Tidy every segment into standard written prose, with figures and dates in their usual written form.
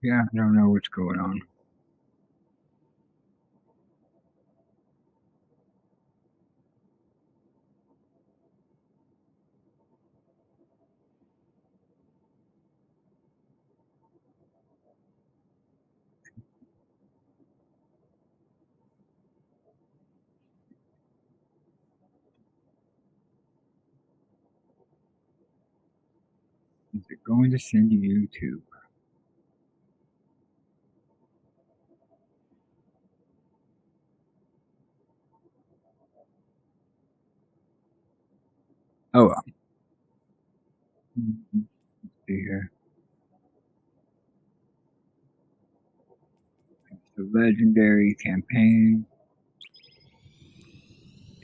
Yeah, I don't know what's going on. Is it going to send to YouTube? Oh well. Let's see here. It's the legendary campaign.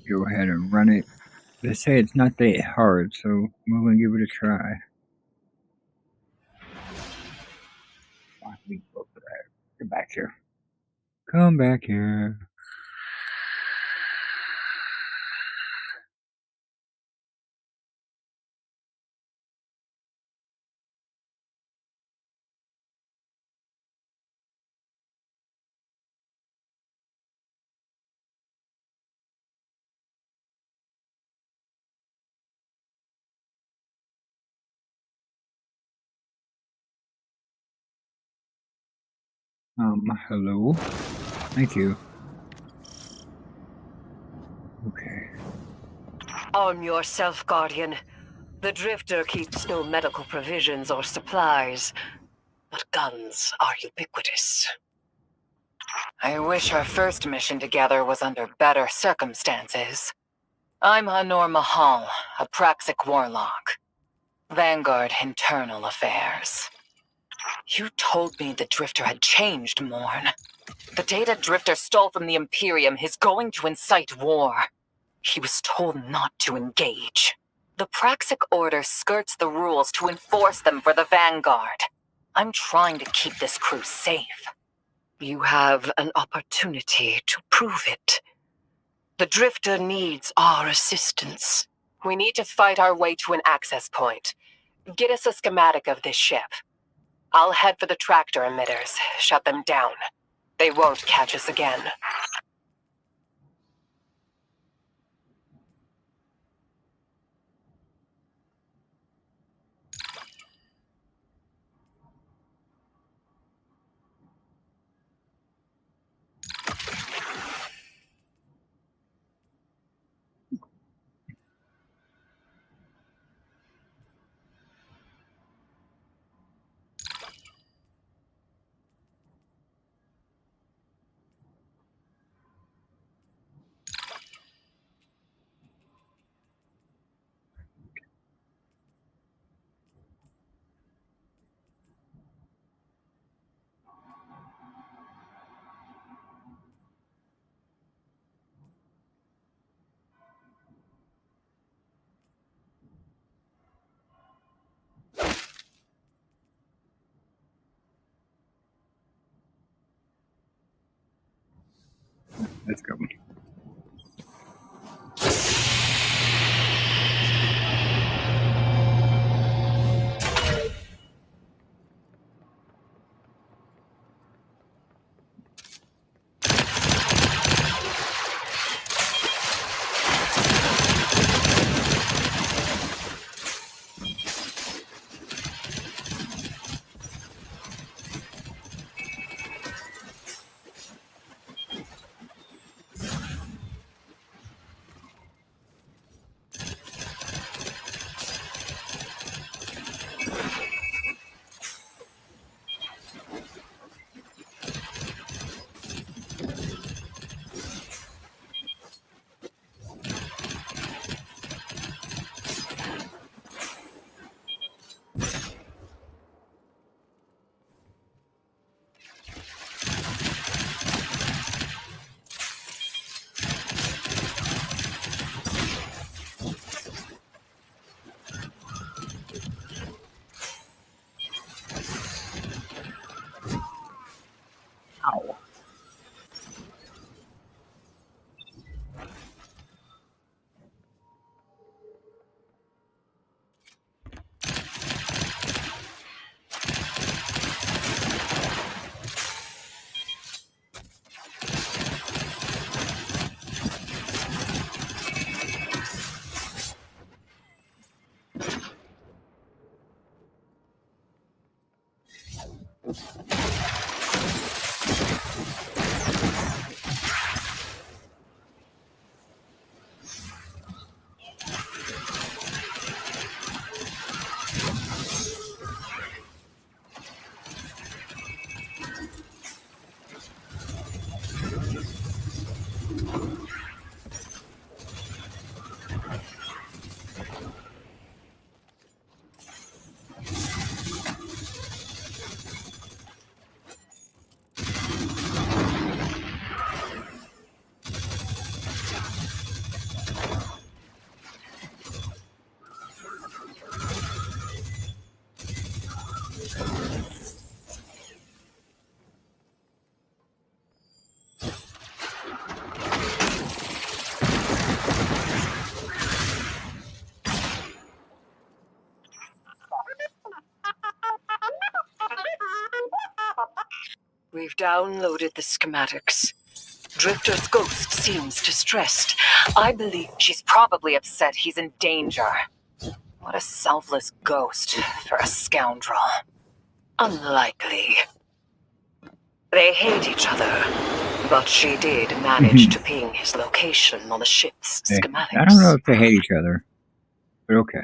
Go ahead and run it. They say it's not that hard, so we're gonna give it a try. Come back here. Come back here. Hello. Thank you. Okay. Arm yourself, Guardian. The Drifter keeps no medical provisions or supplies, but guns are ubiquitous. I wish our first mission together was under better circumstances. I'm Hanor Mahal, a Praxic warlock. Vanguard Internal Affairs. You told me the Drifter had changed, Morn. The data Drifter stole from the Imperium is going to incite war. He was told not to engage. The Praxic Order skirts the rules to enforce them for the Vanguard. I'm trying to keep this crew safe. You have an opportunity to prove it. The Drifter needs our assistance. We need to fight our way to an access point. Get us a schematic of this ship. I'll head for the tractor emitters, shut them down. They won't catch us again. Let's go. We've downloaded the schematics. Drifter's ghost seems distressed. I believe she's probably upset he's in danger. What a selfless ghost for a scoundrel. Unlikely. They hate each other, but she did manage to ping his location on the ship's schematics. I don't know if they hate each other, but okay.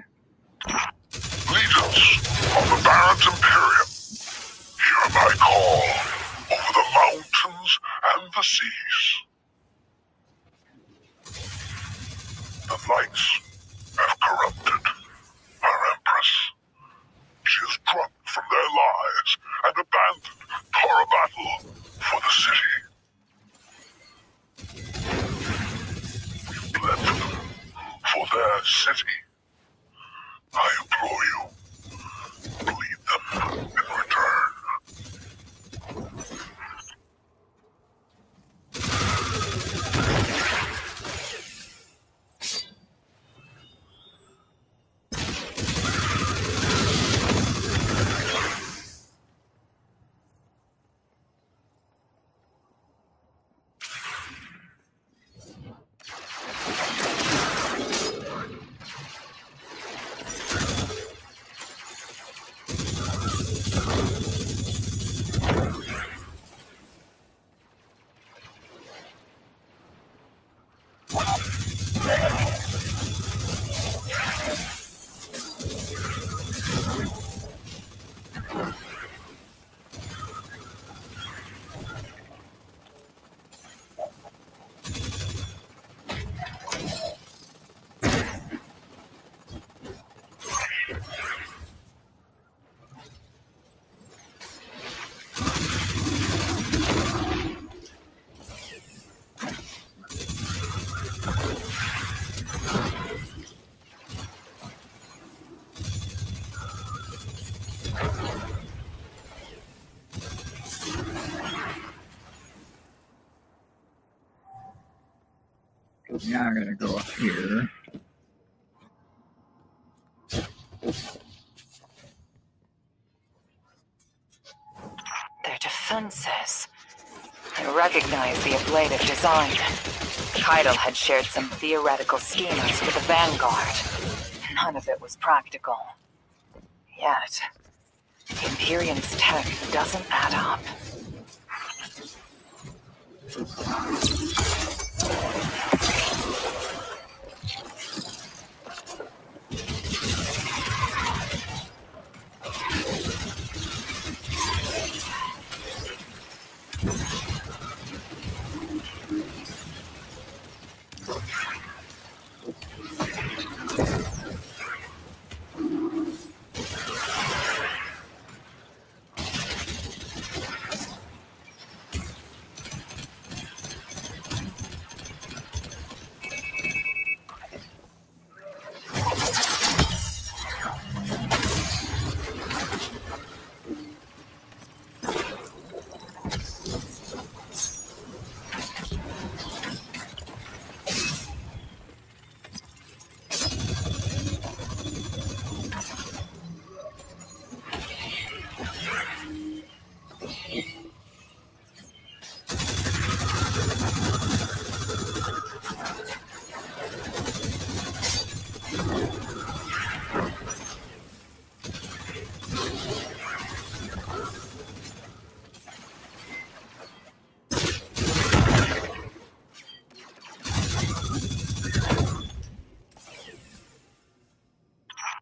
Legions of the Baron's Imperium, hear my call over the mountains and the seas. The Knights have corrupted our Empress. She has dropped from their lives and abandoned Tarabattle for the city. We've bled them for their city. I implore you, bleed them in return. Now I'm gonna go up here. Their defenses. I recognize the ablative design. Kaido had shared some theoretical schemas with the Vanguard. None of it was practical. Yet, the Imperium's tech doesn't add up.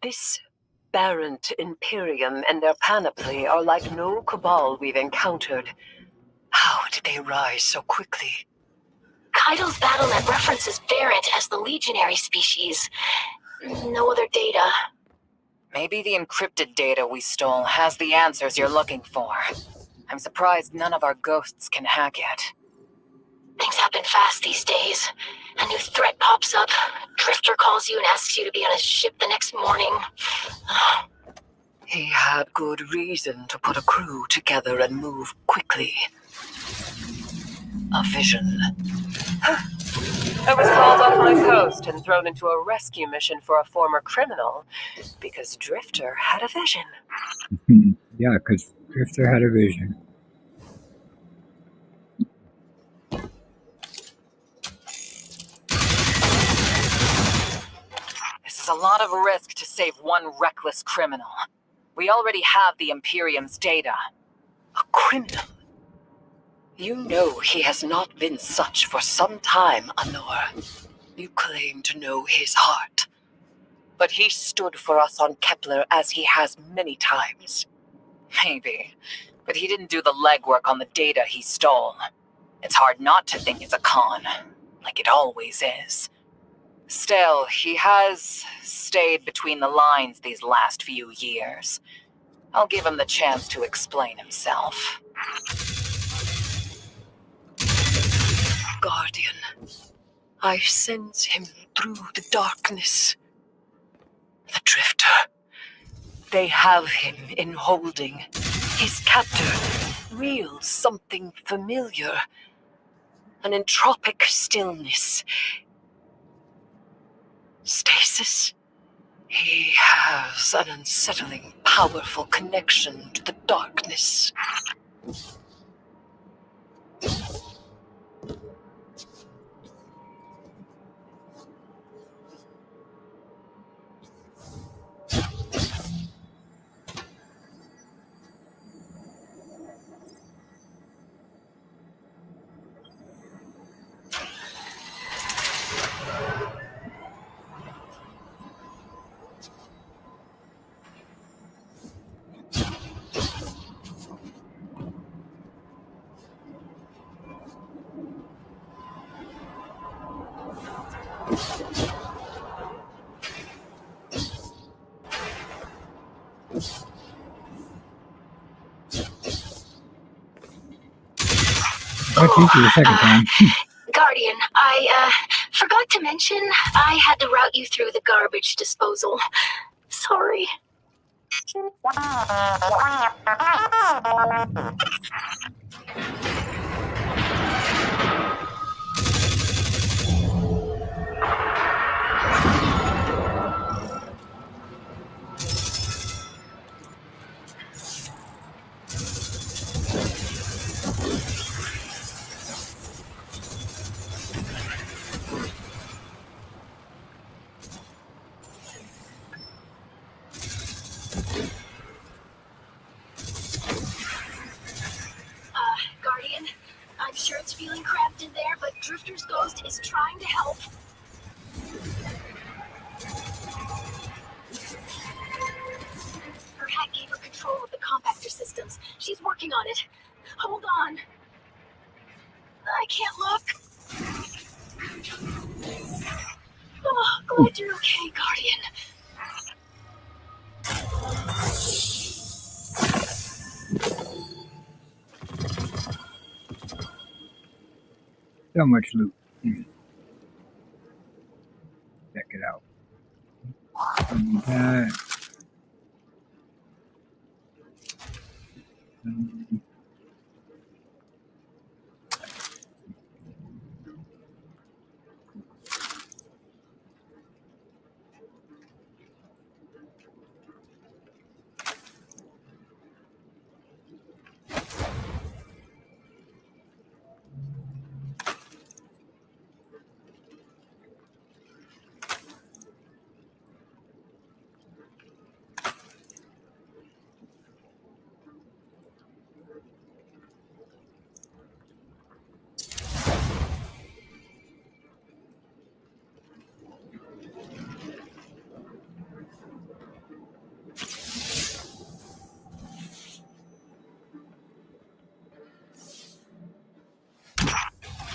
This Barrent Imperium and their panoply are like no cabal we've encountered. How did they rise so quickly? Kaido's BattleNet references Barrent as the legionary species. No other data. Maybe the encrypted data we stole has the answers you're looking for. I'm surprised none of our ghosts can hack it. Things happen fast these days. A new threat pops up. Drifter calls you and asks you to be on his ship the next morning. He had good reason to put a crew together and move quickly. A vision. I was called off my post and thrown into a rescue mission for a former criminal because Drifter had a vision. Yeah, because Drifter had a vision. It's a lot of risk to save one reckless criminal. We already have the Imperium's data. A criminal? You know he has not been such for some time, Honor. You claim to know his heart. But he stood for us on Kepler as he has many times. Maybe. But he didn't do the legwork on the data he stole. It's hard not to think it's a con. Like it always is. Still, he has stayed between the lines these last few years. I'll give him the chance to explain himself. Guardian, I sense him through the darkness. The Drifter. They have him in holding. His captor reels something familiar. An entropic stillness. Stasis? He has an unsettling, powerful connection to the darkness. That beat you the second time. Guardian, I forgot to mention I had to route you through the garbage disposal. Sorry. Guardian, I'm sure it's feeling cramped in there, but Drifter's ghost is trying to help. Her hack gave her control of the compactor systems. She's working on it. Hold on. I can't look. Oh, glad you're okay, Guardian. So much loot. Check it out. That.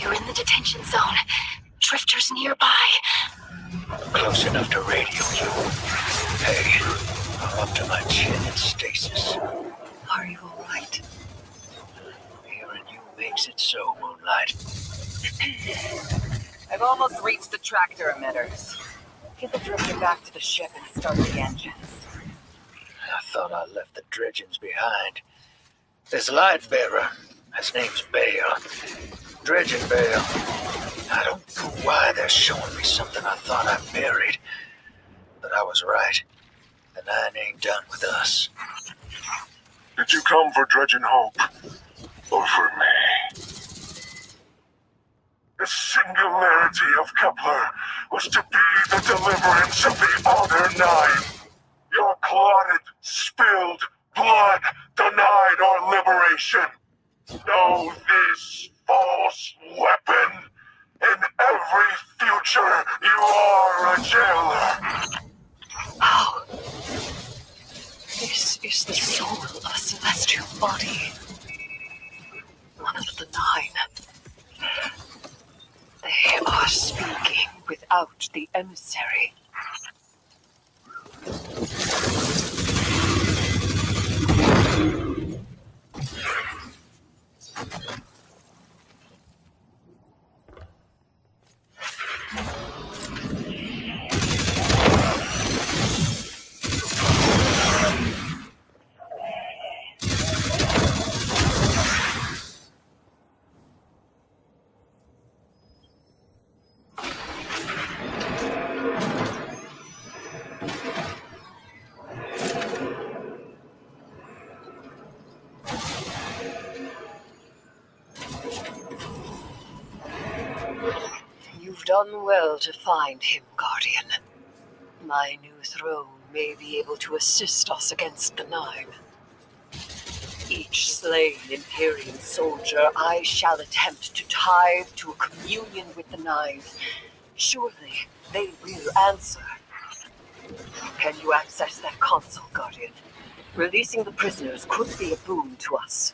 You're in the detention zone. Drifter's nearby. Close enough to radio you. Hey, I'm up to my chin in stasis. Are you all right? Hearing you makes it so, Moonlight. I've almost reached the tractor emitters. Get the Drifter back to the ship and start the engines. I thought I left the dredgings behind. This light bearer, his name's Bale. Dredging Bale. I don't know why they're showing me something I thought I buried. But I was right. The Nine ain't done with us. Did you come for Dredging Hope? Or for me? The singularity of Kepler was to be the deliverance of the Nine. Your clotted, spilled blood denied our liberation. Know this false weapon. In every future, you are a jailer. How? This is the soul of a celestial body. One of the nine. They are speaking without the emissary. You've done well to find him, Guardian. My new throne may be able to assist us against the Nine. Each slain Imperial soldier I shall attempt to tithe to a communion with the Nine. Surely they will answer. Can you access that console, Guardian? Releasing the prisoners could be a boon to us.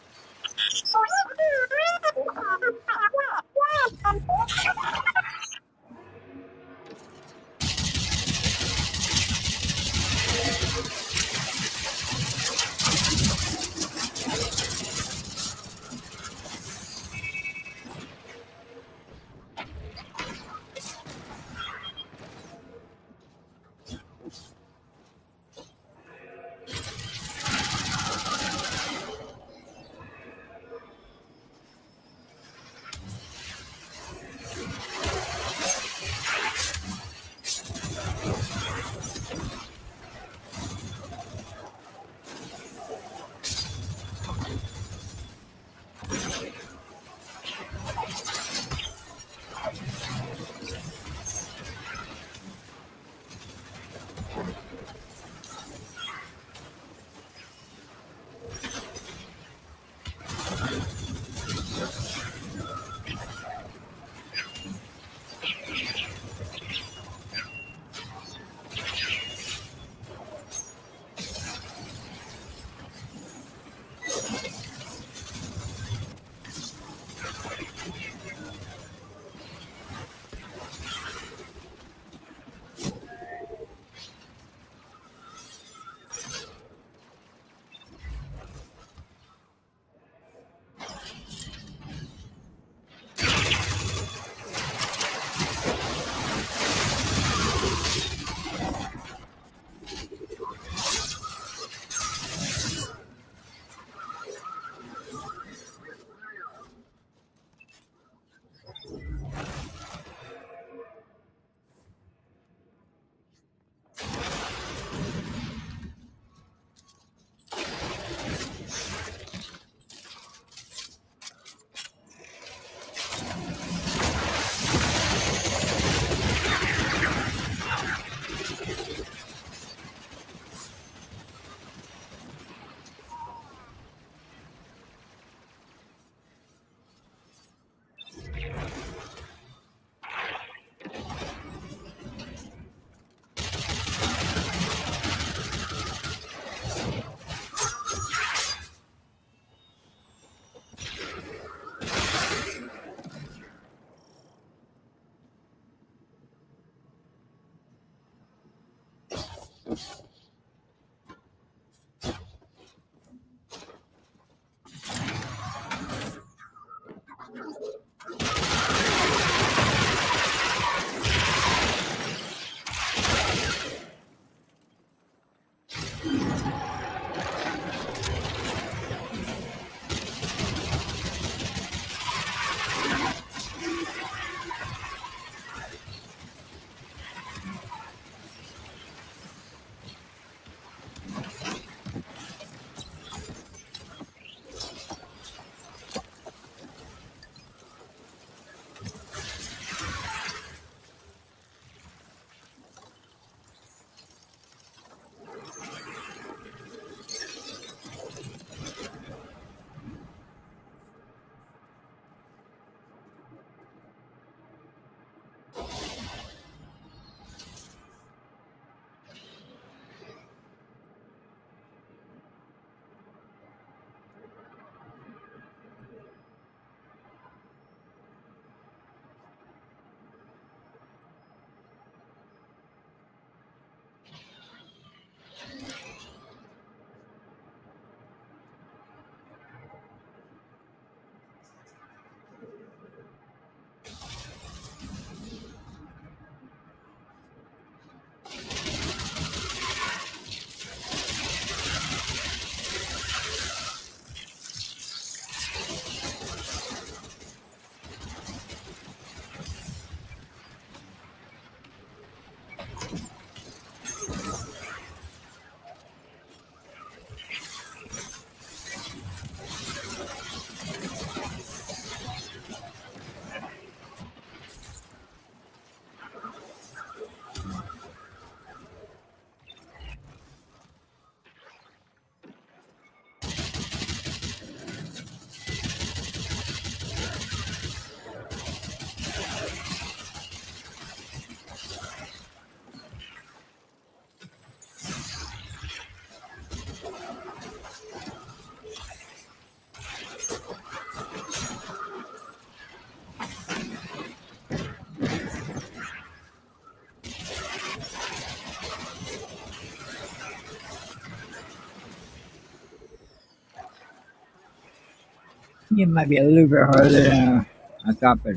It might be a little bit harder than I thought, but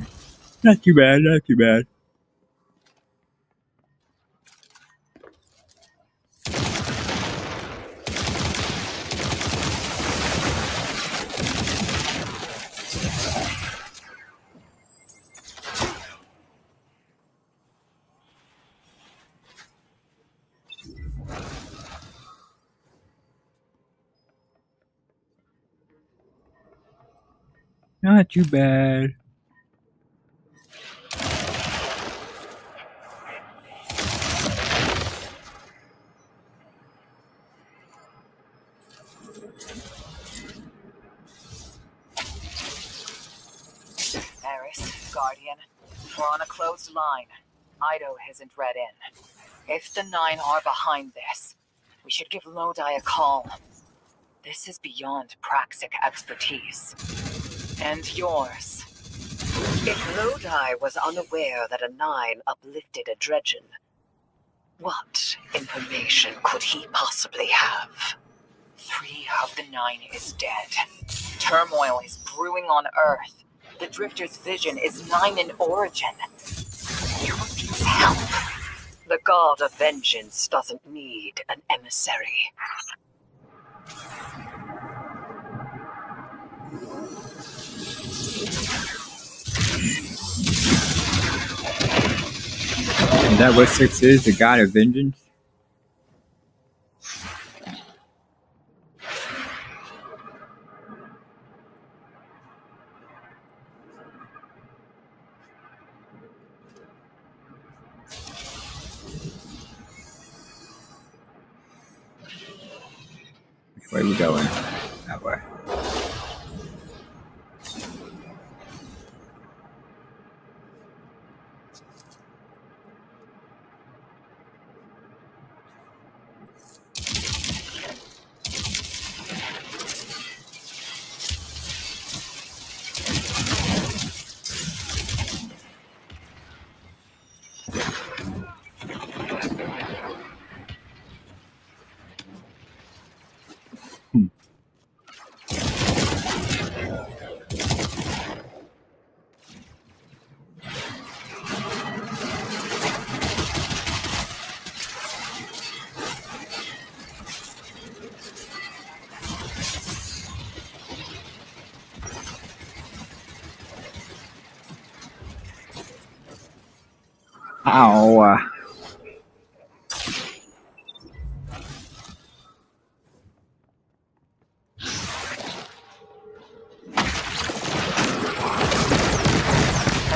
not too bad, not too bad. Not too bad. Eris, Guardian, we're on a closed line. Ido hasn't read in. If the Nine are behind this, we should give Lodi a call. This is beyond Praxic expertise. And yours. If Lodi was unaware that a Nine uplifted a Dredgen, what information could he possibly have? 3 of the 9 is dead. Turmoil is brewing on Earth. The Drifter's vision is 9 in origin. You need help. The god of vengeance doesn't need an emissary. Is that what 6 is? The god of vengeance? Which way we going? That way. Ow. I'm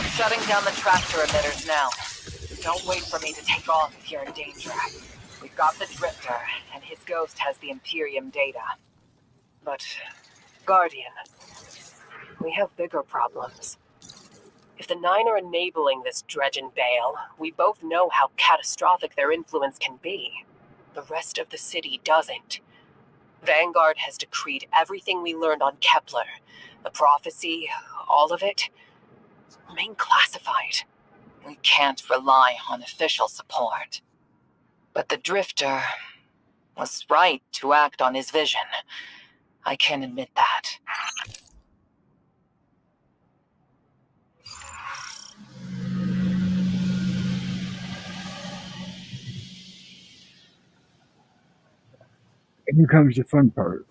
shutting down the tractor emitters now. Don't wait for me to take off if you're in danger. We've got the Drifter, and his ghost has the Imperium data. But, Guardian, we have bigger problems. If the Nine are enabling this Dredgen Bale, we both know how catastrophic their influence can be. The rest of the city doesn't. Vanguard has decreed everything we learned on Kepler, the prophecy, all of it, remain classified. We can't rely on official support. But the Drifter was right to act on his vision. I can admit that. And here comes the fun part.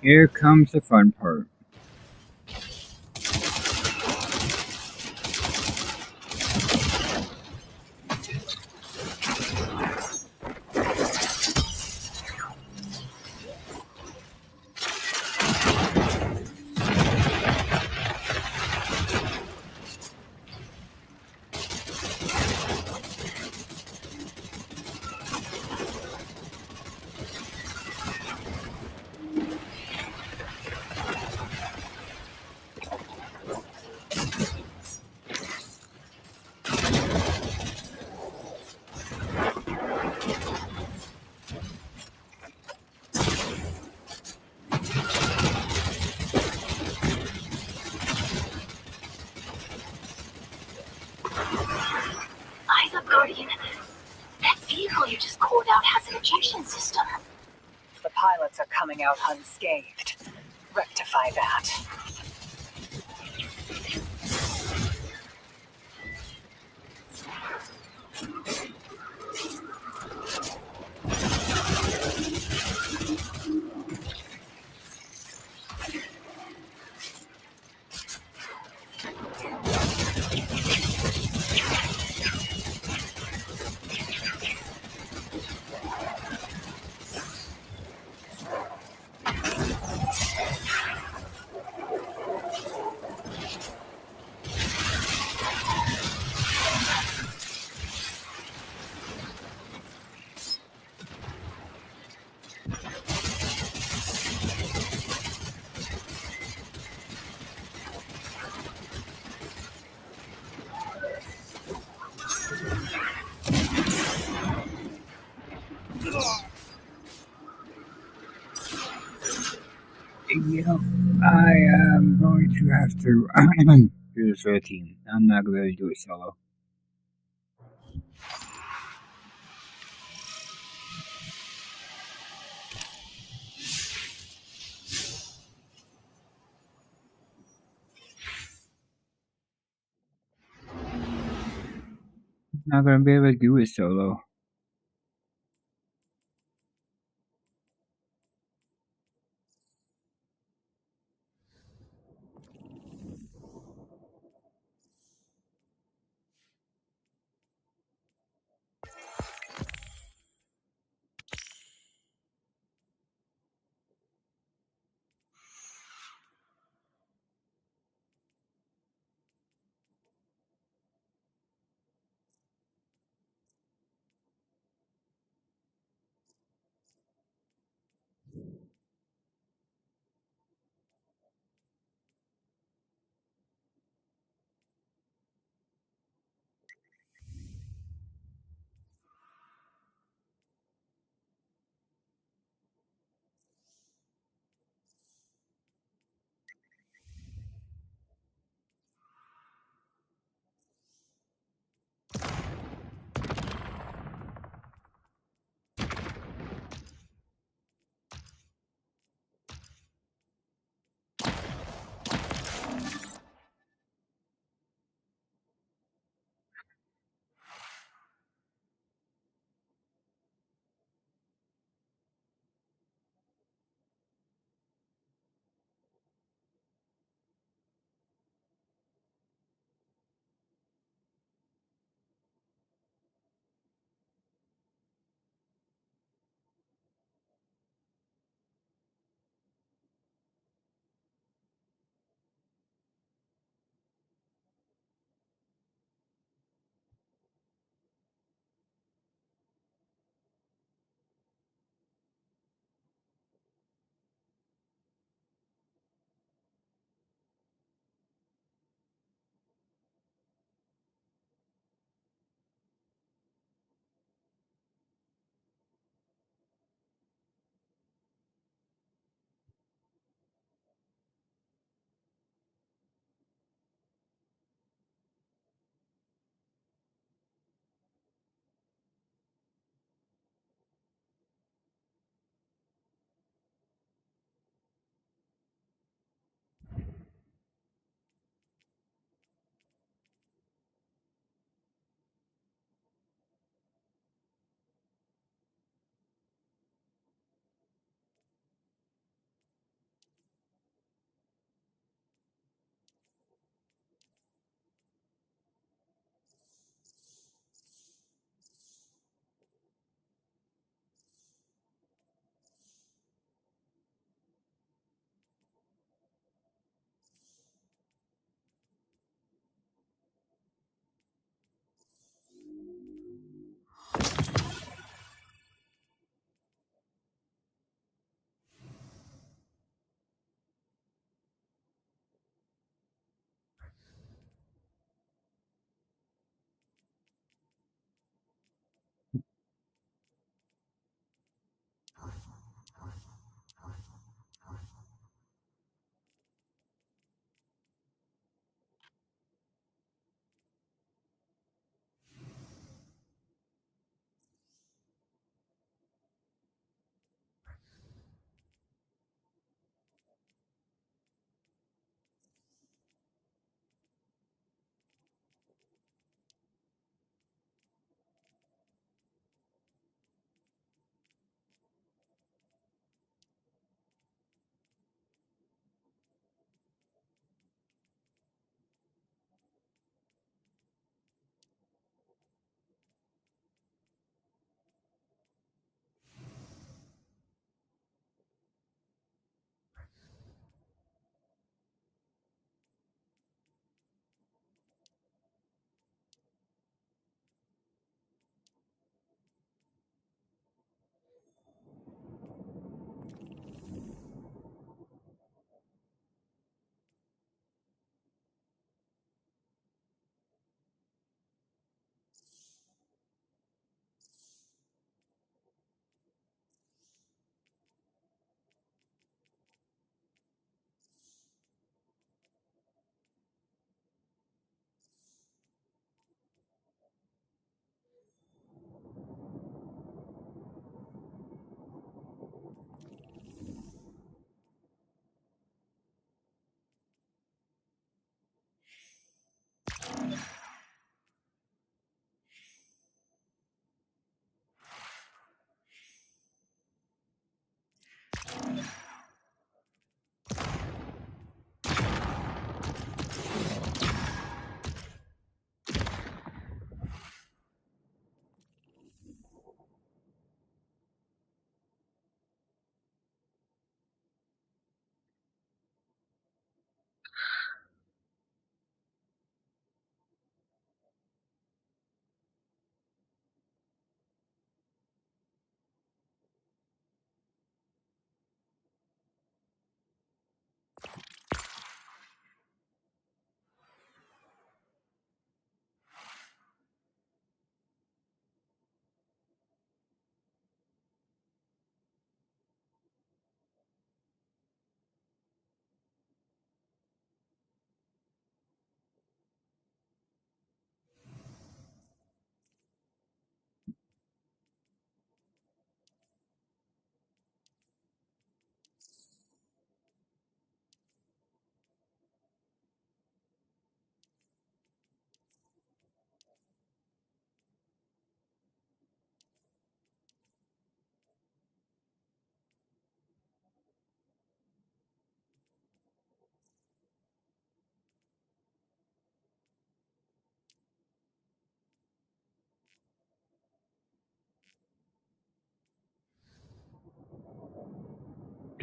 Here comes the fun part. coming out unscathed. Rectify that. You know, I am going to have to do this for a team. I'm not going to be able to do it solo. Not going to be able to do it solo.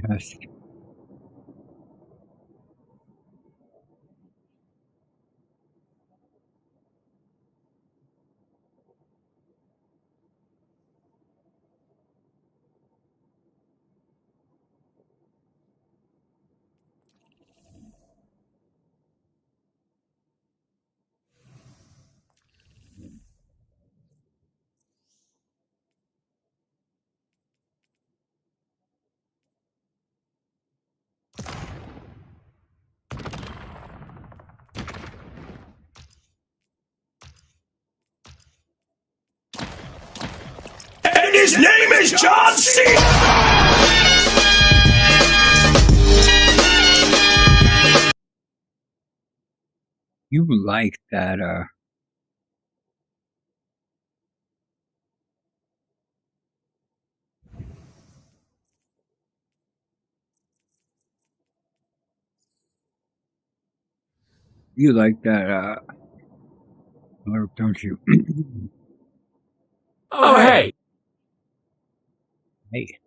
chest. And his name is John C. You like that, you like that, herb, don't you? Oh, hey. Hey.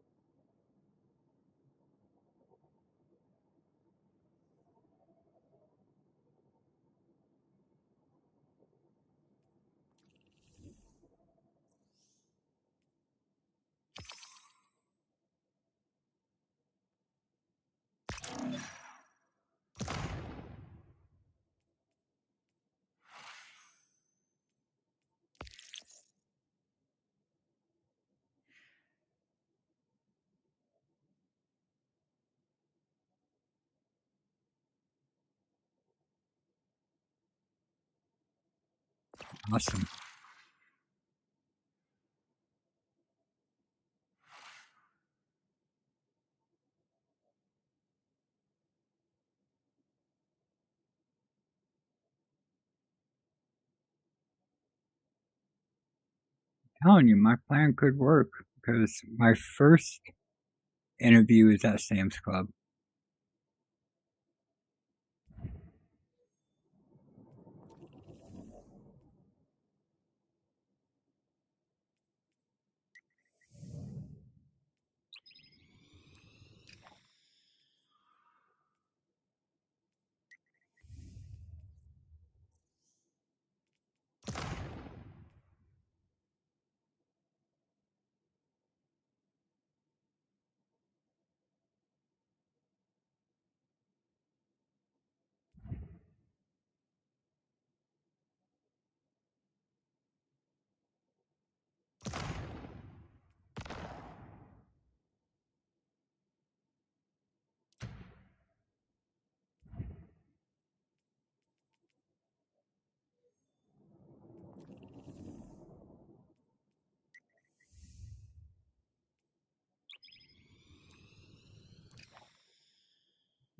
Awesome. I'm telling you, my plan could work because my first interview is at Sam's Club.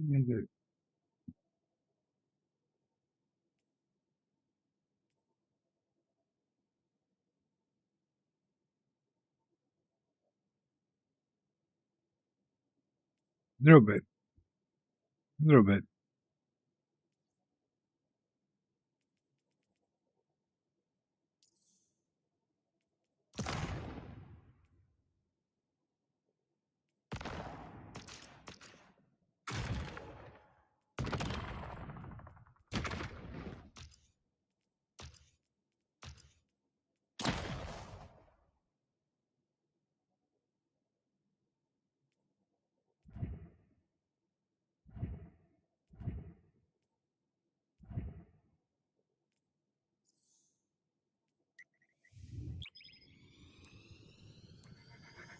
A little bit. A little bit.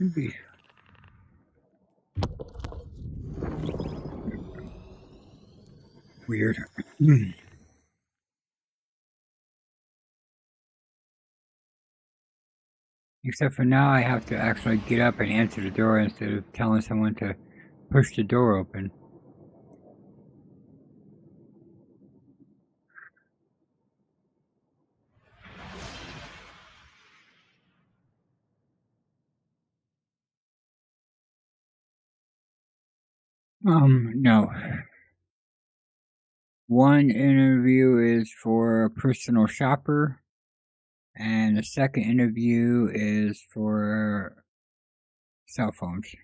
Maybe. Weird. Except for now, I have to actually get up and answer the door instead of telling someone to push the door open. No. One interview is for a personal shopper, and the second interview is for cell phones.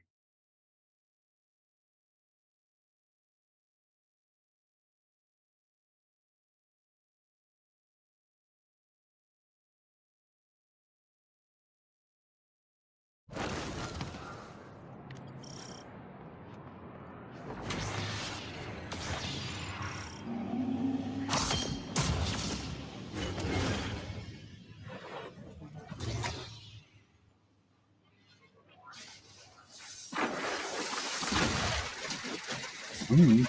Mm.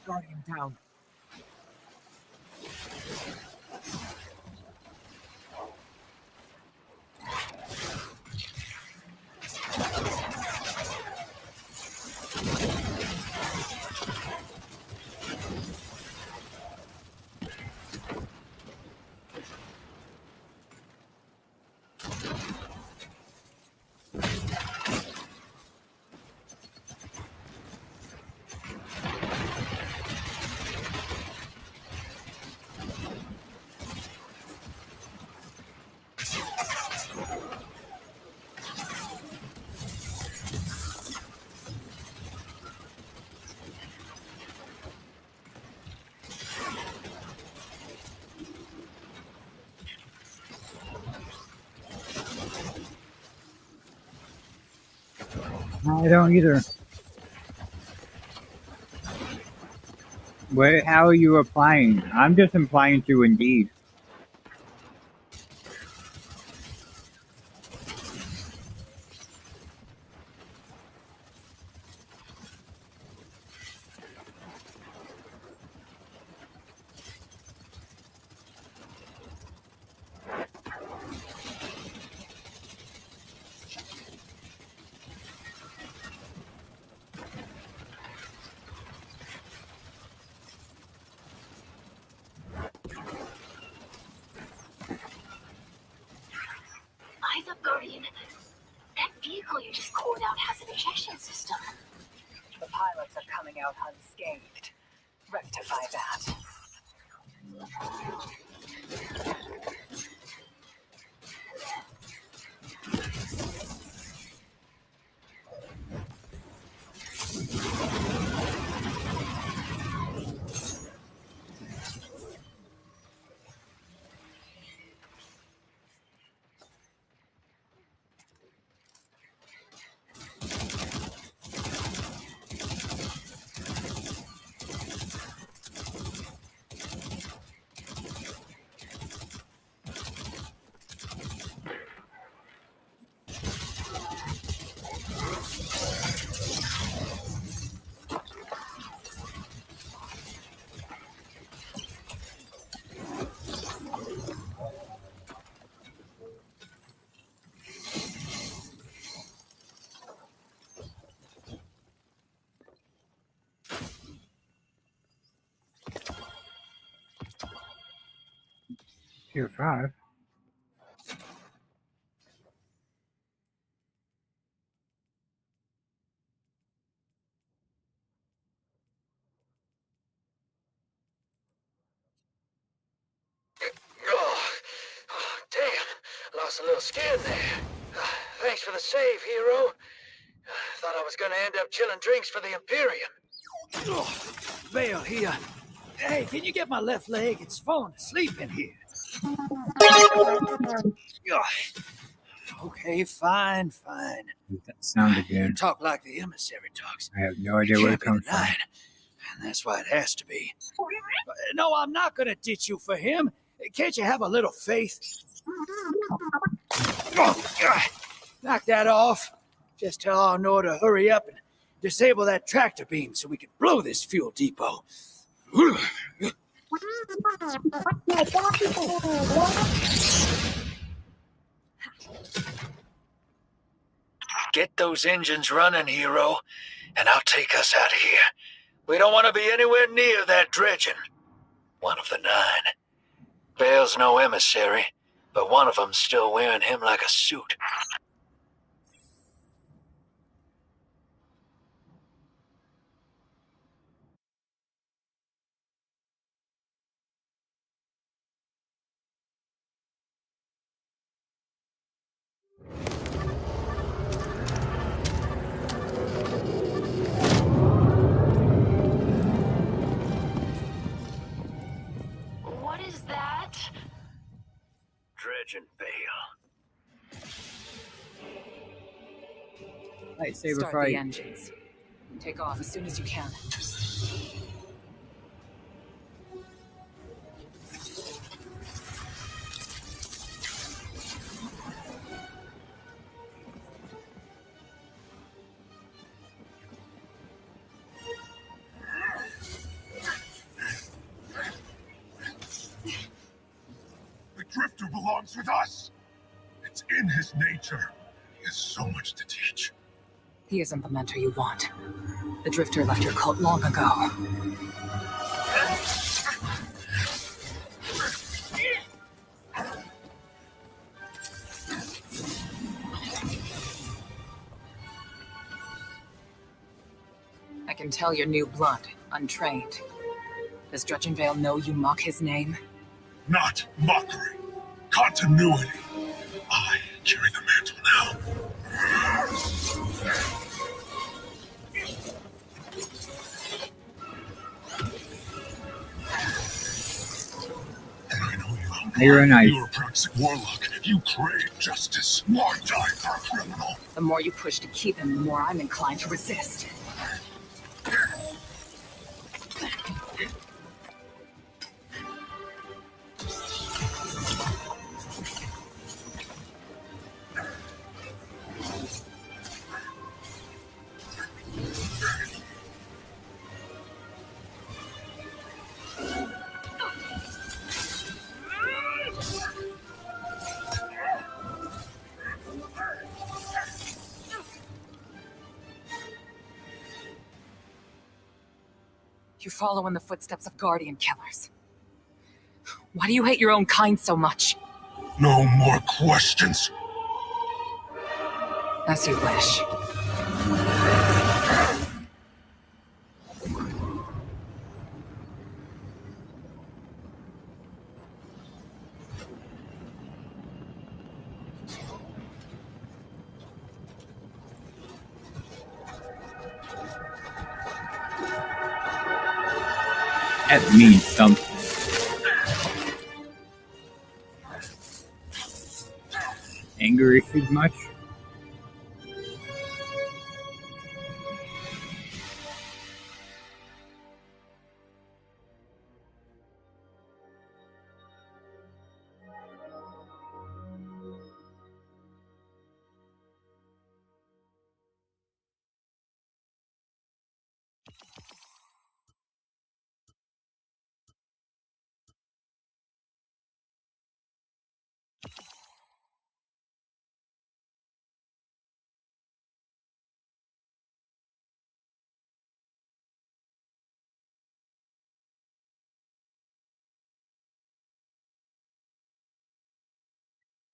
Guardian down. I don't either. How are you applying? I'm just applying to Indeed. Eyes up, Guardian. That vehicle you just called out has an ejection system. The pilots are coming out unscathed. Rectify that. Tier 5. Damn, lost a little skin there. Thanks for the save, hero. Thought I was gonna end up chilling drinks for the Imperium. Vale here. Hey, can you get my left leg? It's falling asleep in here. Okay, fine. That sound You again. talk like the emissary talks. I have no idea where it comes from. And that's why it has to be. No, I'm not gonna ditch you for him. Can't you have a little faith? Knock that off. Just tell Arnor to hurry up and disable that tractor beam so we can blow this fuel depot. Get those engines running, hero, and I'll take us out of here. We don't want to be anywhere near that dredging. One of the 9. Bale's no emissary, but one of them's still wearing him like a suit. What is that? Dredging Bale. Lightsaber Start fight. the engines. Take off as soon as you can. The Drifter belongs with us. It's in his nature. He has so much to teach. He isn't the mentor you want. The Drifter left your cult long ago. I can tell you're new blood, untrained. Does Dredgenvale know you mock his name? Not mockery. Continuity. I carry the mantle now. And I know you. You're a knife. You're a praxic warlock. You crave justice. Why die for a criminal? The more you push to keep him, the more I'm inclined to resist. You follow in the footsteps of Guardian killers. Why do you hate your own kind so much? No more questions. As you wish. That means something. Anger issues much?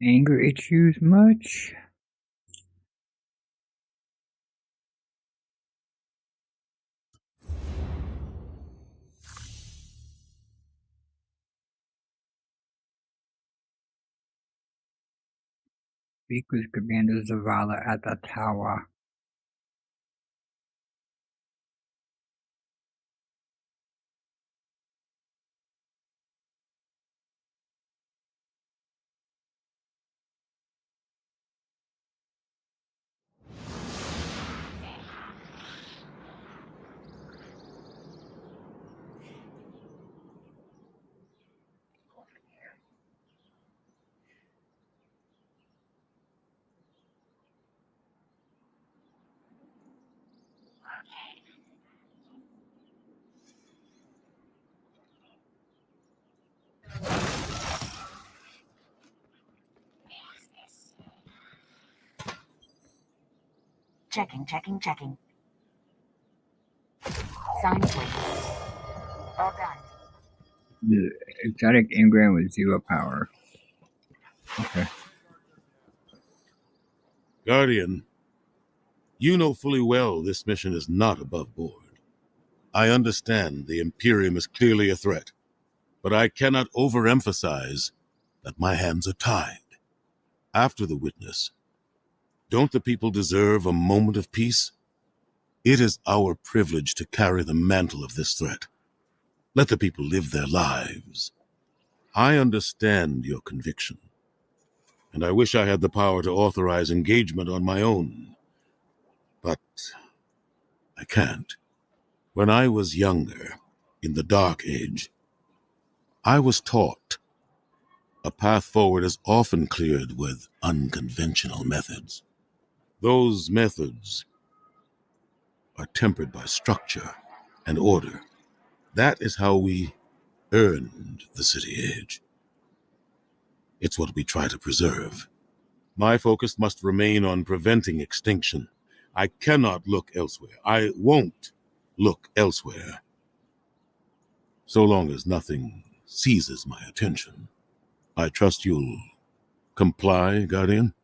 Anger issues much? Speak with Commander Zavala at the tower. Checking. Sign, please. All done. The exotic engram with 0 power. Okay. Guardian, you know fully well this mission is not above board. I understand the Imperium is clearly a threat, but I cannot overemphasize that my hands are tied. After the witness, don't the people deserve a moment of peace? It is our privilege to carry the mantle of this threat. Let the people live their lives. I understand your conviction, and I wish I had the power to authorize engagement on my own. But I can't. When I was younger, in the Dark Age, I was taught a path forward is often cleared with unconventional methods. Those methods are tempered by structure and order. That is how we earned the City Age. It's what we try to preserve. My focus must remain on preventing extinction. I cannot look elsewhere. I won't look elsewhere, so long as nothing seizes my attention. I trust you'll comply, Guardian?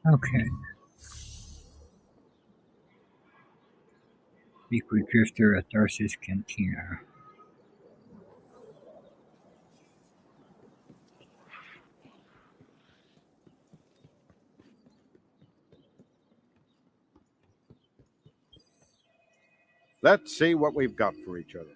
Okay. Speak with Drifter at Darcy's Cantina. Let's see what we've got for each other.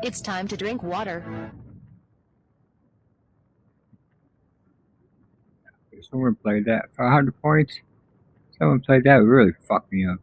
It's time to drink water. Someone played that for 100 points. Someone played that, really fucked me up.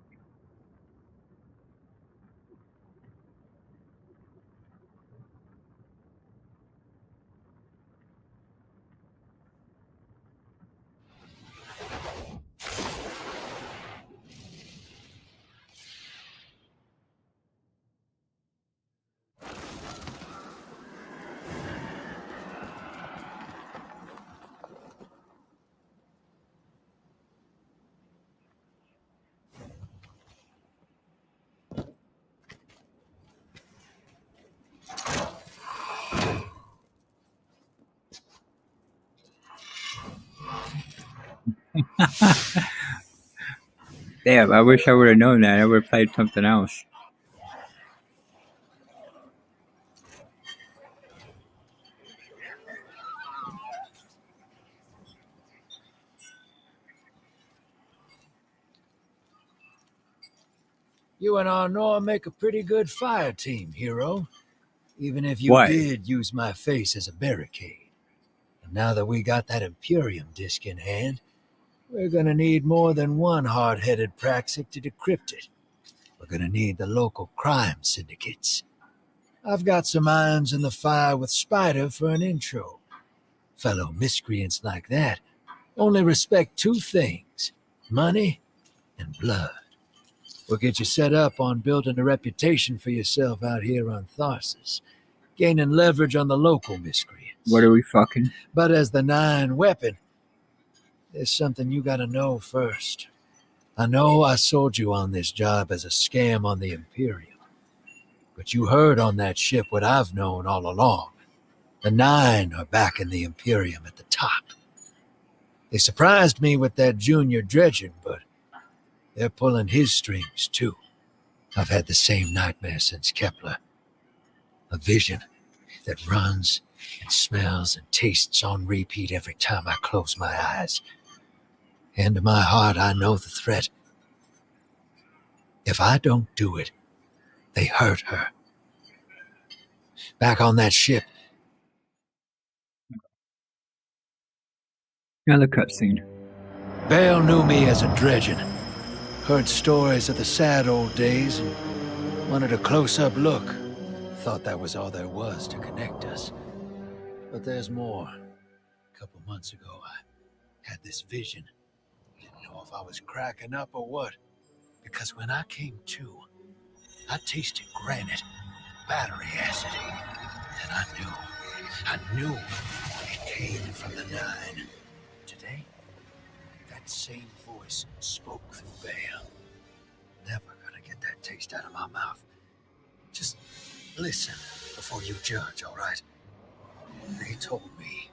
Damn, I wish I would have known that. I would have played something else. You and Arnor make a pretty good fire team, hero. Even if you What? did use my face as a barricade. And now that we got that Imperium disk in hand, we're gonna need more than one hard-headed praxic to decrypt it. We're gonna need the local crime syndicates. I've got some irons in the fire with Spider for an intro. Fellow miscreants like that only respect two things: money and blood. We'll get you set up on building a reputation for yourself out here on Tharsis, gaining leverage on the local miscreants. What are we fucking? But as the 9 weapon, there's something you gotta know first. I know I sold you on this job as a scam on the Imperium, but you heard on that ship what I've known all along. The 9 are back in the Imperium at the top. They surprised me with that junior dredging, but they're pulling his strings too. I've had the same nightmare since Kepler. A vision that runs and smells and tastes on repeat every time I close my eyes. And to my heart, I know the threat. If I don't do it, they hurt her. Back on that ship. Another cutscene. Bale knew me as a dredgen. Heard stories of the sad old days and wanted a close-up look. Thought that was all there was to connect us. But there's more. A couple months ago, I had this vision. Didn't know if I was cracking up or what. Because when I came to, I tasted granite, battery acid. And I knew it came from the 9. Today, that same voice spoke through Bale. Never gonna get that taste out of my mouth. Just listen before you judge, all right? They told me.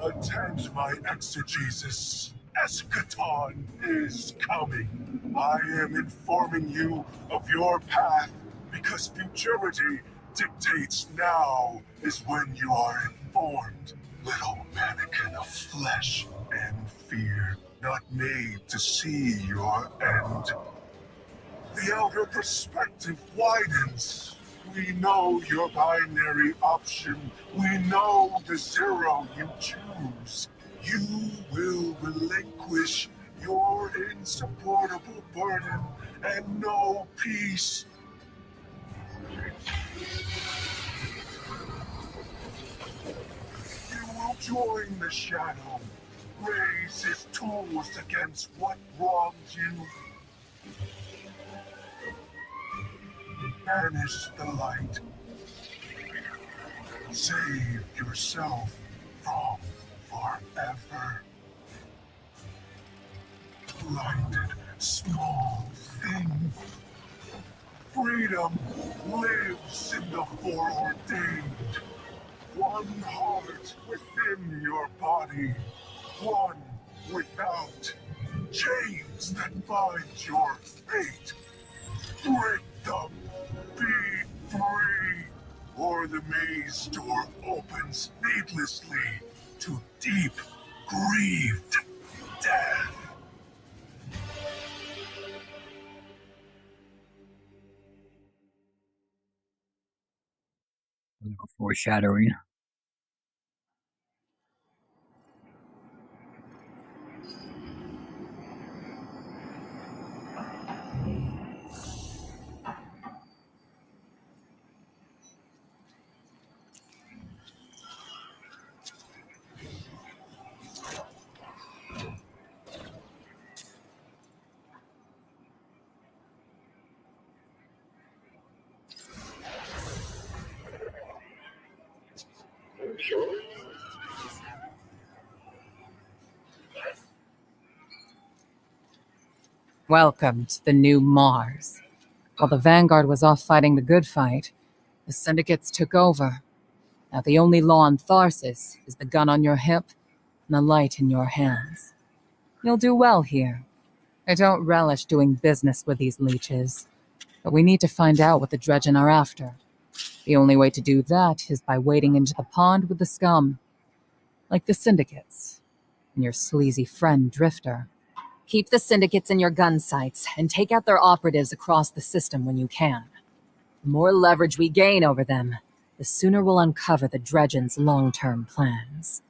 Attend my exegesis. Eschaton is coming. I am informing you of your path because futurity dictates now is when you are informed. Little mannequin of flesh and fear, not made to see your end. The outer perspective widens. We know your binary option. We know the 0 you choose. You will relinquish your insupportable burden and know peace. You will join the shadow. Raise his tools against what wronged you. Banish the light. Save yourself from forever. Blinded, small thing. Freedom lives in the foreordained. One heart within your body. One without. Chains that bind your fate. Break them. Be free. Or the maze door opens needlessly to deep, grieved death. little foreshadowing. Welcome to the new Mars. While the Vanguard was off fighting the good fight, the Syndicates took over. Now the only law on Tharsis is the gun on your hip and the light in your hands. You'll do well here. I don't relish doing business with these leeches, but we need to find out what the Dredgen are after. The only way to do that is by wading into the pond with the scum. Like the Syndicates. And your sleazy friend, Drifter. Keep the Syndicates in your gun sights, and take out their operatives across the system when you can. The more leverage we gain over them, the sooner we'll uncover the Dredgen's long-term plans.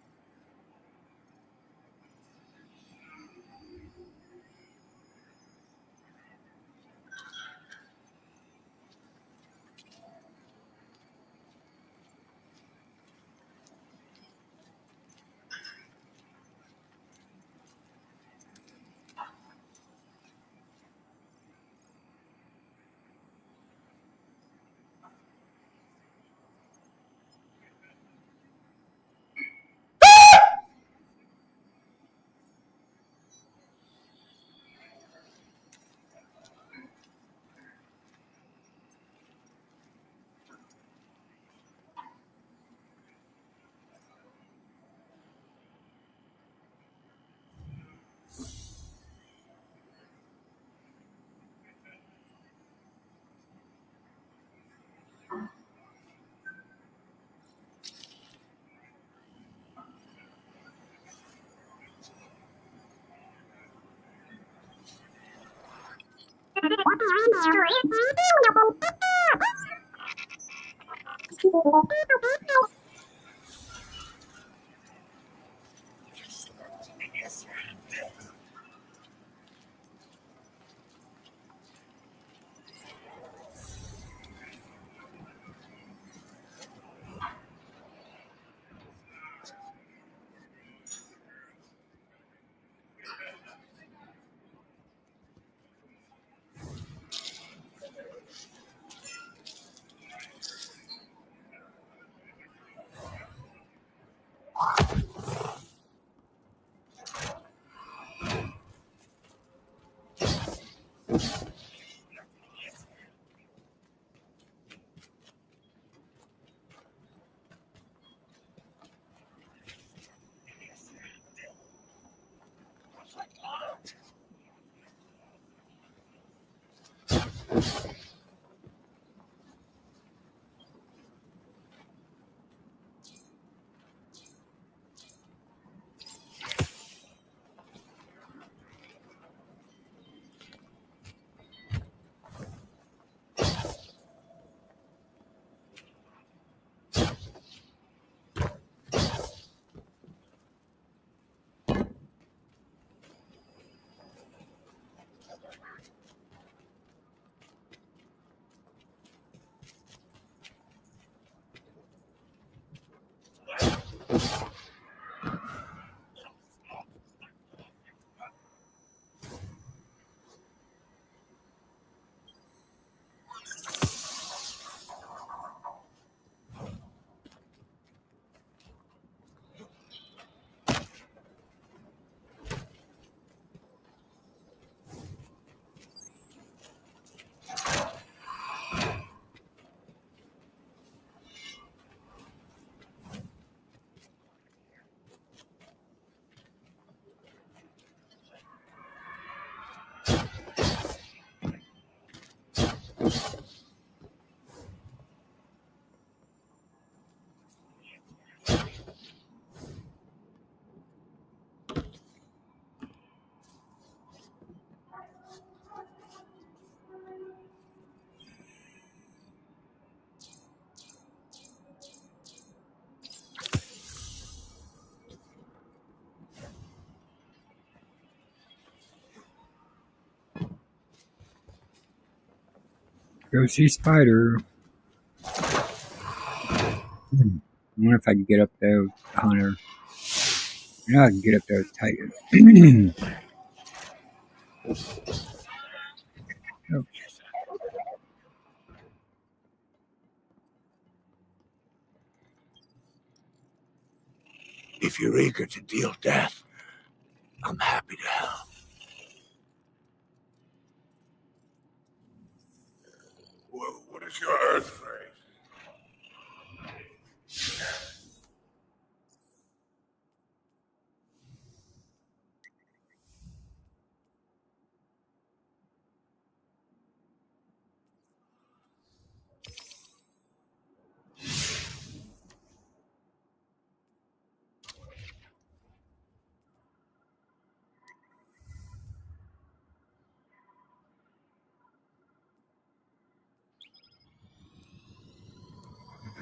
Go see Spider. I wonder if I can get up there with Hunter. You know I can get up there with Titan. Oh, If you're eager to deal death, I'm happy to help. Well, what is your earth race?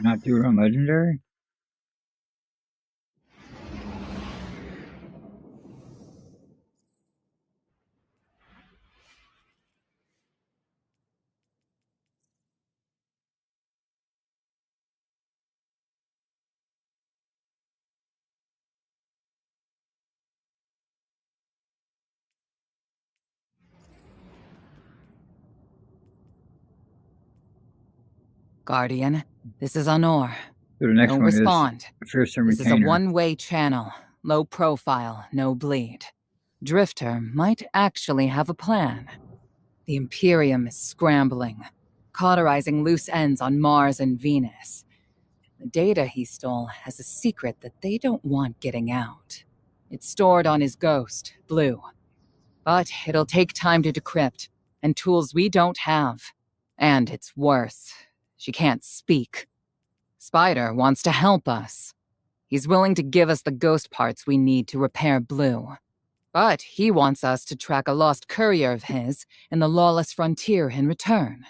not do it on Legendary? Guardian, this is Honor. So the next Don't one is respond. Fearsome This is a Retainer. one-way channel. Low profile, no bleed. Drifter might actually have a plan. The Imperium is scrambling, cauterizing loose ends on Mars and Venus. The data he stole has a secret that they don't want getting out. It's stored on his ghost, Blue. But it'll take time to decrypt, and tools we don't have. And it's worse. She can't speak. Spider wants to help us. He's willing to give us the ghost parts we need to repair Blue. But he wants us to track a lost courier of his in the lawless frontier in return.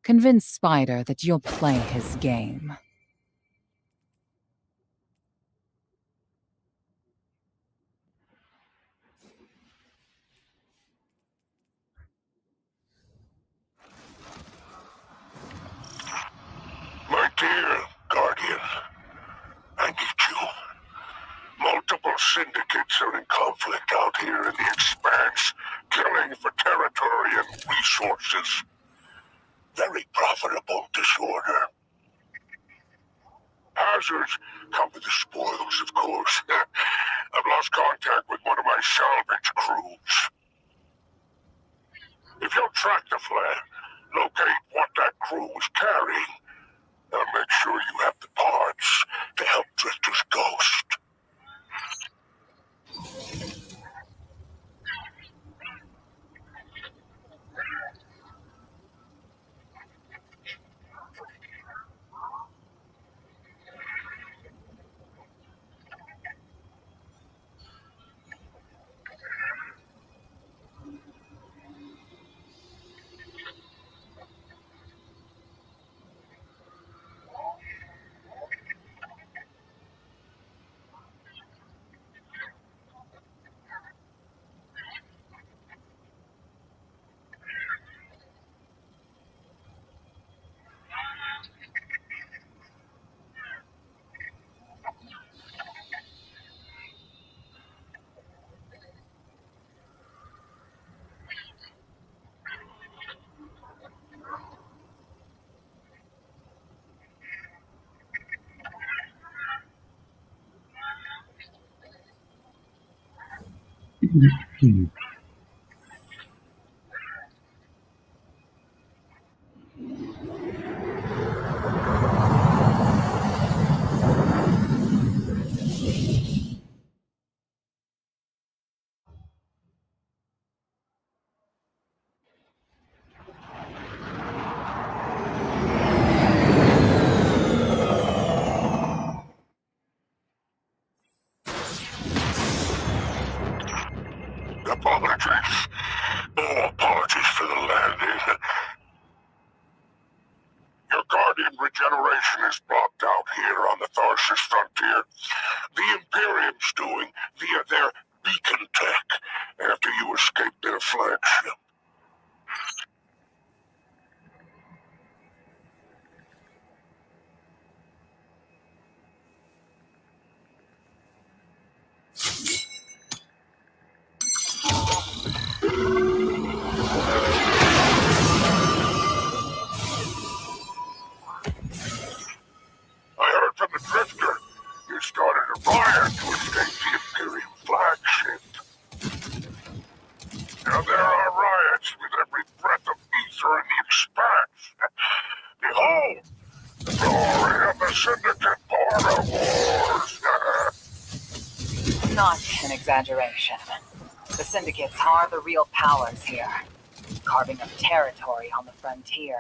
Convince Spider that you'll play his game. My dear Guardian, I need you. Multiple syndicates are in conflict out here in the Expanse, killing for territory and resources. Very profitable disorder. Hazards come with the spoils, of course. I've lost contact with one of my salvage crews. If you'll track the flare, locate what that crew was carrying, and make sure you have the parts to help Drifter's ghost. Apologies. Oh, apologies for the landing. Your Guardian regeneration is blocked out here on the Tharsis frontier. The Imperium's doing via their beacon tech after you escaped their flagship. home! The glory of the Syndicate Border Wars! Not an exaggeration. The Syndicates are the real powers here, carving up territory on the frontier.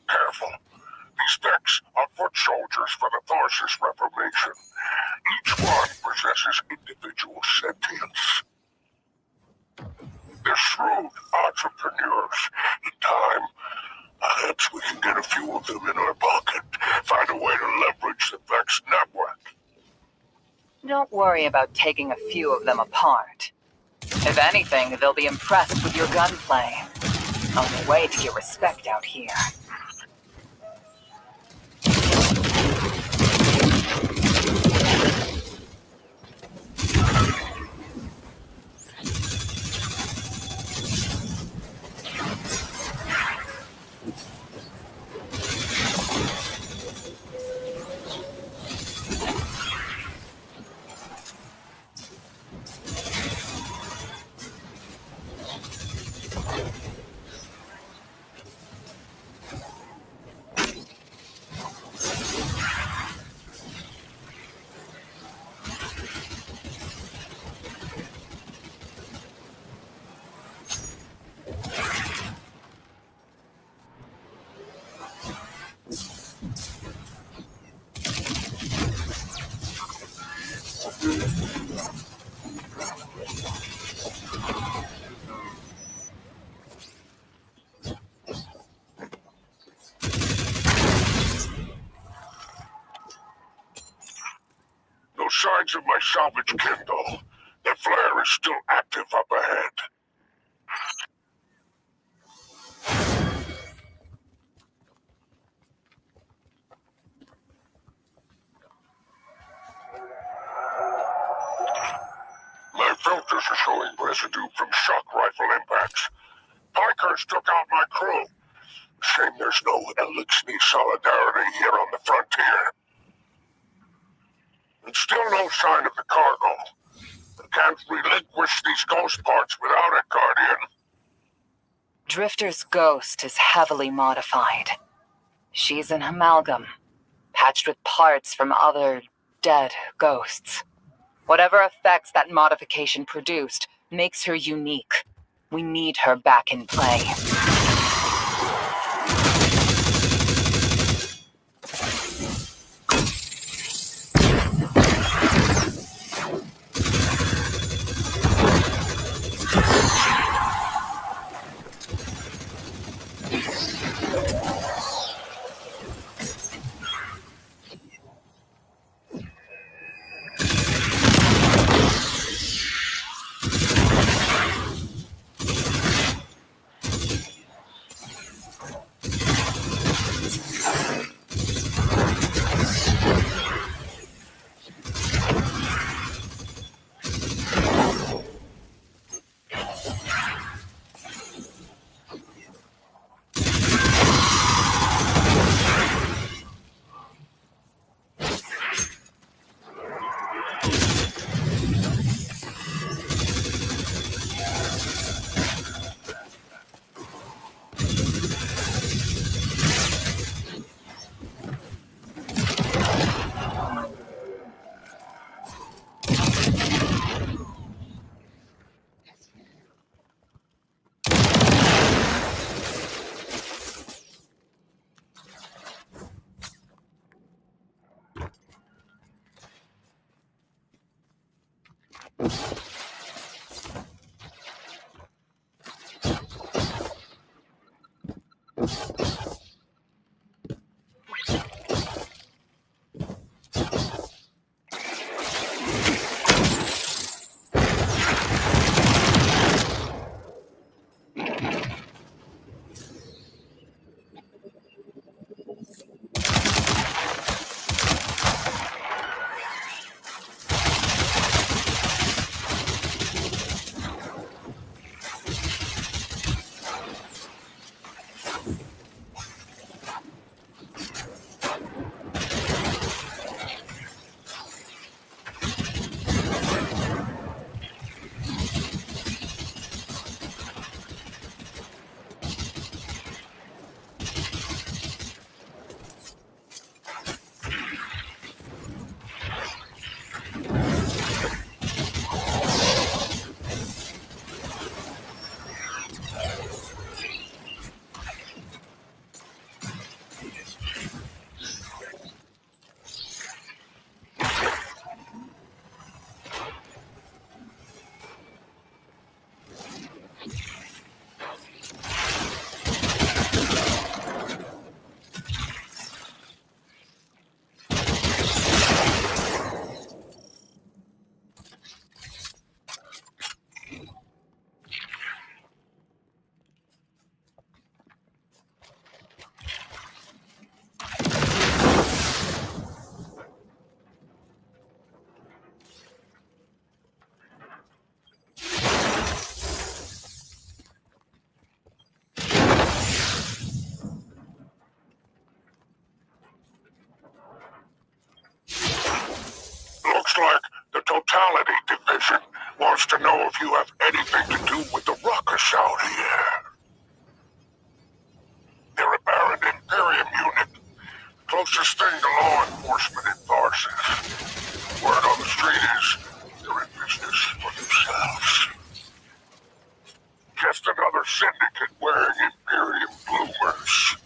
Careful. These mechs are foot soldiers for the Tharsis Reformation. Each one possesses individual sentience. They're shrewd entrepreneurs. In time, perhaps we can get a few of them in our pocket. Find a way to leverage the Vex network. Don't worry about taking a few of them apart. If anything, they'll be impressed with your gunplay. Only way to get respect out here. No signs of my salvage Kindle. The flare is still active up ahead. My filters are showing residue from shock rifle impacts. Pikers took out my crew. Shame there's no Elixir solidarity here on the frontier. And still no sign of the cargo. I can't relinquish these ghost parts without it, Guardian. Drifter's ghost is heavily modified. She's an amalgam, patched with parts from other dead ghosts. Whatever effects that modification produced makes her unique. We need her back in play. Criminality Division wants to know if you have anything to do with the ruckus out here. They're a Baron Imperium unit. Closest thing to law enforcement in Tharsis. Word on the street is they're in business for themselves. Just another syndicate wearing Imperium bloomers.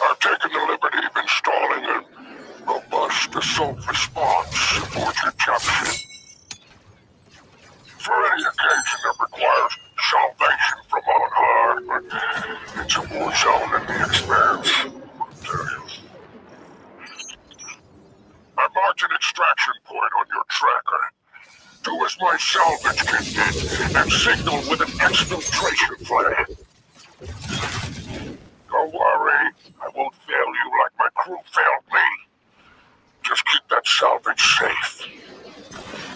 I've taken the liberty of installing a robust assault response aboard your capsule. For any occasion that requires salvation from on high, but it's a war zone in the expanse, I'll tell you. I marked an extraction point on your tracker. Do as my salvage kit did and signal with an exfiltration flare. Don't worry, I won't fail you like my crew failed me. Just keep that salvage safe.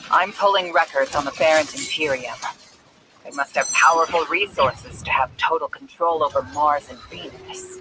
I'm pulling records on the Baron's Imperium. They must have powerful resources to have total control over Mars and Venus.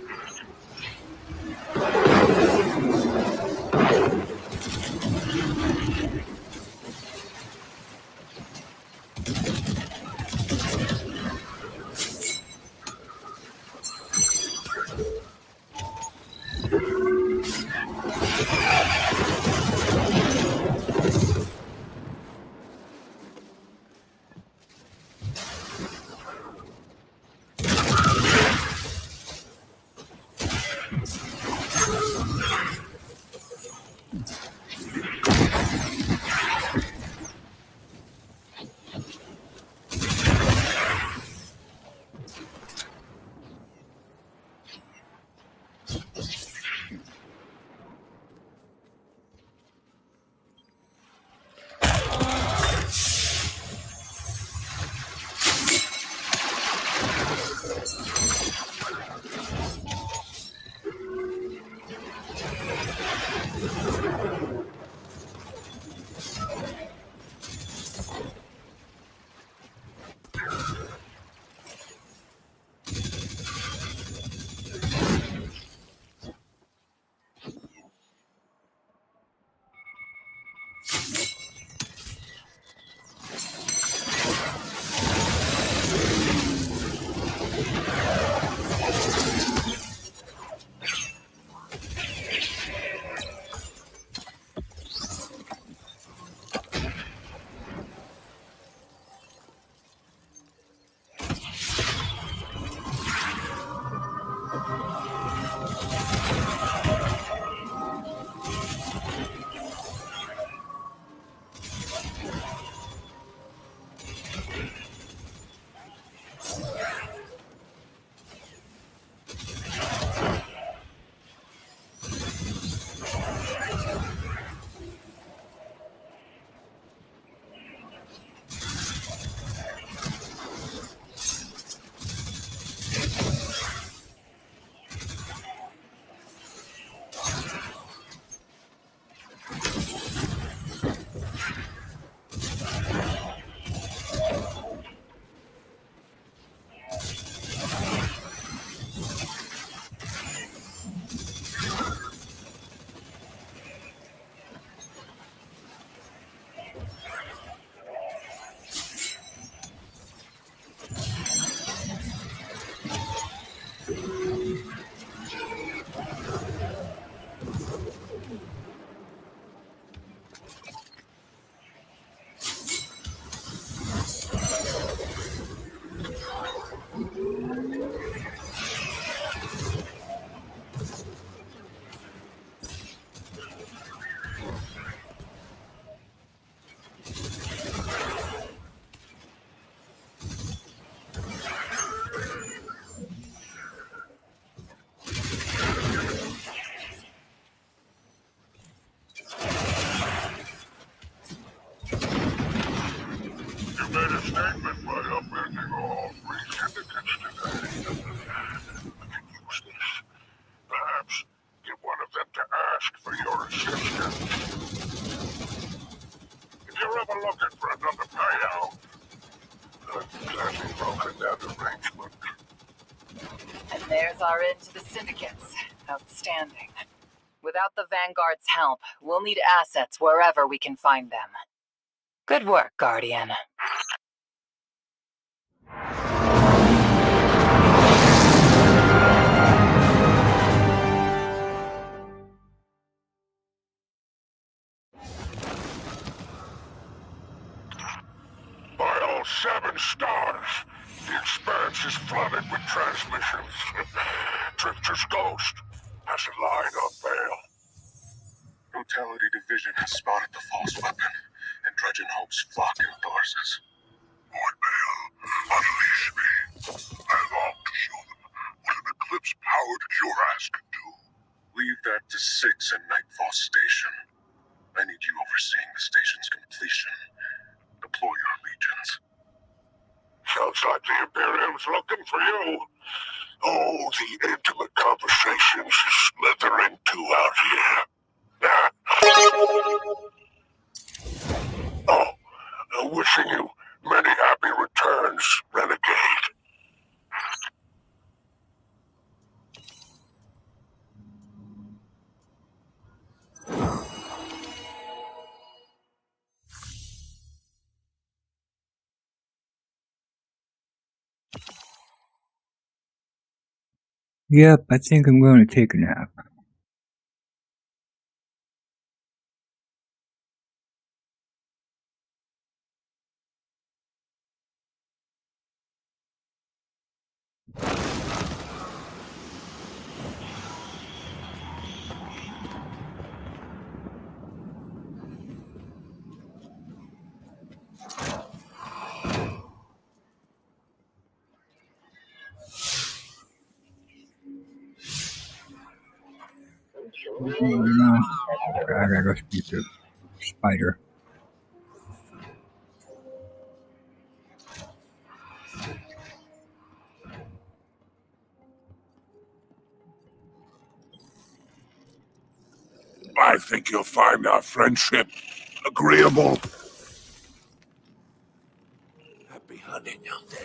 there's our end to the syndicates. Outstanding. Without the Vanguard's help, we'll need assets wherever we can find them. Good work, Guardian. By all 7 stars, the expanse is flooded with transmissions. Drifter's ghost has a line on bail. Brutality Division has spotted the false weapon, and Dredgen hopes flock endorses. Lord Bale, unleash me. I long to show them what an Eclipse-powered cuirass can do. Leave that to 6 and Nightfall Station. I need you overseeing the station's completion. Deploy your legions. Sounds like the Imperium's looking for you. Oh, the intimate conversations you slither into out here. Oh, wishing you many happy returns, Renegade. Yep, I think I'm going to take a nap. No, I gotta go speak to Spider. I think you'll find our friendship agreeable. Happy hunting out there.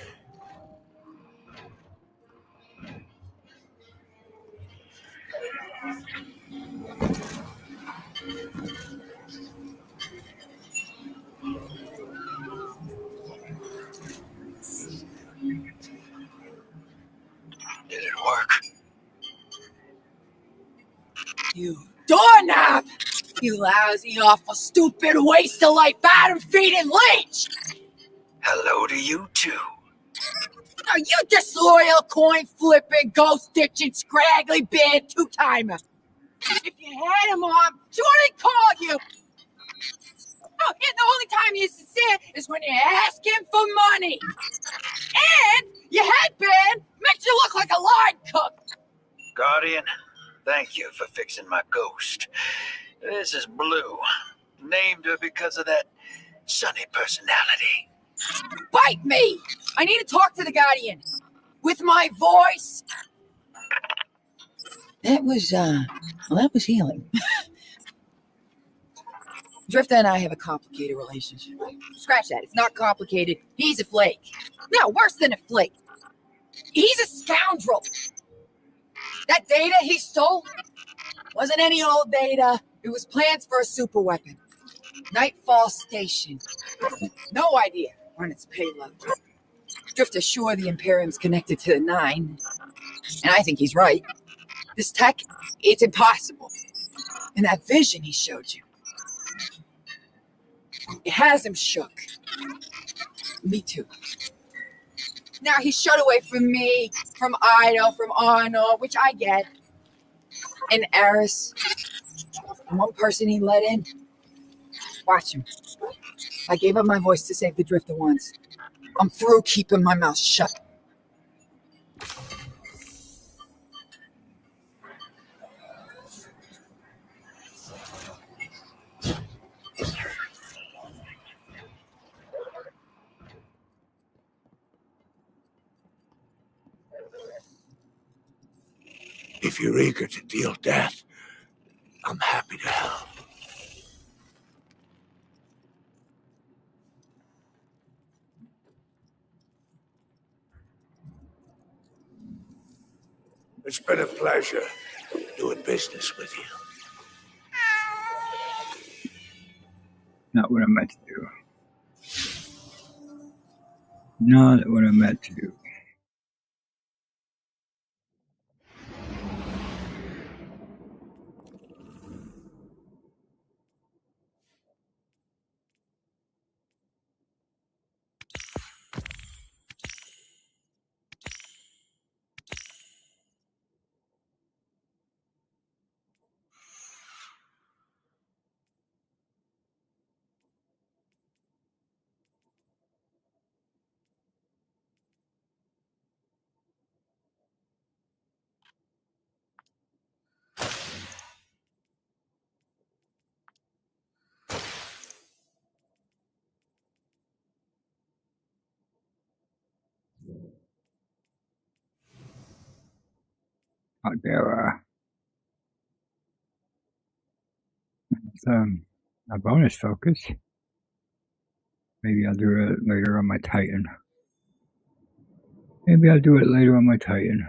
Did it work? You doorknob! You lousy, awful, stupid, waste of life, bottom-feeding leech! Hello to you, too. Are you disloyal, coin-flipping, ghost-ditching, scraggly beard two-timer? If you had a mom, she wouldn't call you! Oh, and the only time you're sincere is when you're asking for money! And your headband makes you look like a line cook! Guardian, thank you for fixing my ghost. This is Blue. Named her because of that sunny personality. Bite me! I need to talk to the Guardian. With my voice. That was healing. Drifter and I have a complicated relationship. Scratch that. It's not complicated. He's a flake. No, worse than a flake. He's a scoundrel. That data he stole wasn't any old data. It was plans for a super weapon. Nightfall Station. No idea on its payload. Drifter's sure the Imperium's connected to the 9. And I think he's right. This tech, it's impossible. And that vision he showed you, it has him shook. Me too. Now he's shut away from me, from Ido, from Arnold, which I get. And Eris. One person he let in. Watch him. I gave up my voice to save the Drifter once. I'm through keeping my mouth shut. If you're eager to deal death, I'm happy to help. It's been a pleasure doing business with you. Not what I meant to do. Not what I meant to do. Out there, it's a bonus focus. Maybe I'll do it later on my Titan. Maybe I'll do it later on my Titan.